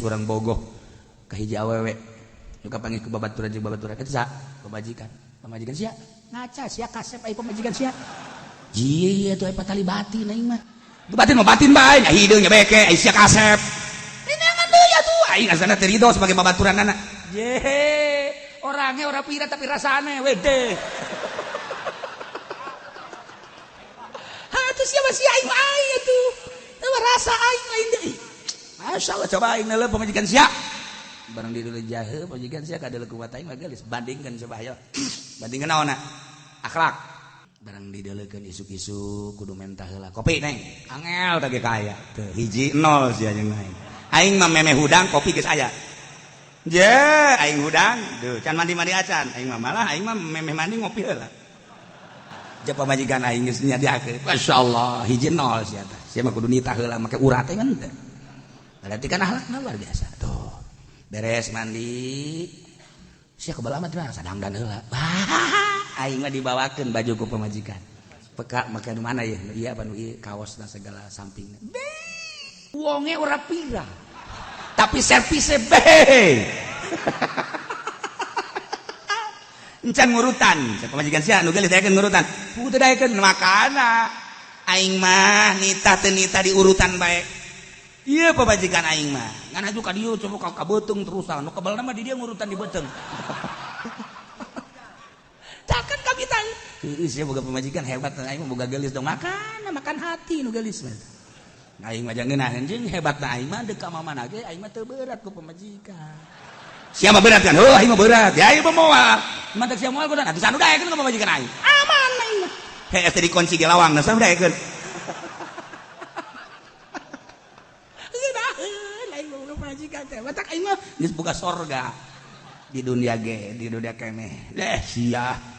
orang bogoh ke hiji awewe juga panggil ke babaturan jeung babaturan eta sa pamajikan sia ngaca sia kasep aya pamajikan sia jieu atuh aya patali batin aing mah batin mah batin bae nya hideung nya beke aya sia kasep neangan deui atuh aing asana teu ridho sebagai babaturanana ye orangnya ora pira tapi rasane wede atuh sia masih aing mah aya tuh rasa aing lain deui. Masyaallah coba aing neuleuh pamajikan sia. Barang di dieu jahe pamajikan sia kadeuleu ku aing mah geus bandingkeun coba aya. Bandingkeun naonna? Akhlak. Barang dideuleukeun isuk-isuk kudu mentah heula. Kopi neng, angel teh ge kaya. Teu hiji 0 sia jeung aing. Aing mah memeh hudang kopi geus aya. Je, aing hudang, duh can mandi-mandi acan. Aing mah malah aing mah memeh mandi ngopi heula. Jeung pamajikan aing geus nyadiakeun. Masyaallah hiji 0 sia teh. Sia mah kudu nitah heula make urat teh kan teh. Berarti kan akhlakna luar biasa. Tuh. Beres mandi. Sia kebelah mah teh sadangdan heula. Aing mah dibawakeun baju ku pamajikan. Peka make nu mana ya? Ieu apa nu ieu kaosna segala sampingna. Wonge ora pira. Tapi servise be. Encan ngurutan, pamajikan sia nu geus daekeun ngurutan. Kudu daekeun makana. Aing mah nitah teu nitah di urutan bae. Ieu pamajikan aing mah. Ngan aju ka dieu coba ka beuteung terusan. Nu kabelna mah di dieu ngurutan di beuteung. Cakeun ka bitang. Heeh sia boga pamajikan hebat aing mah boga geulis dong makan hati nu geulis mah. Aing mah jangan ngeunaheun jeung hebatna aing mah deuk ka mamana ge aing mah teu berat ku pamajikan. Sia mah berat kan? Heuh aing mah berat. Ya aing mah moal. Mantek sia moal kudu atuh sanu daekeun ka pamajikan aing. Aman aing mah. Heh teh dikunci ge lawang nah sanu daekeun. Aing mah pamajikan teh. Matak aing mah geus boga sorga. Di dunia ge, di dunia keneh. Sia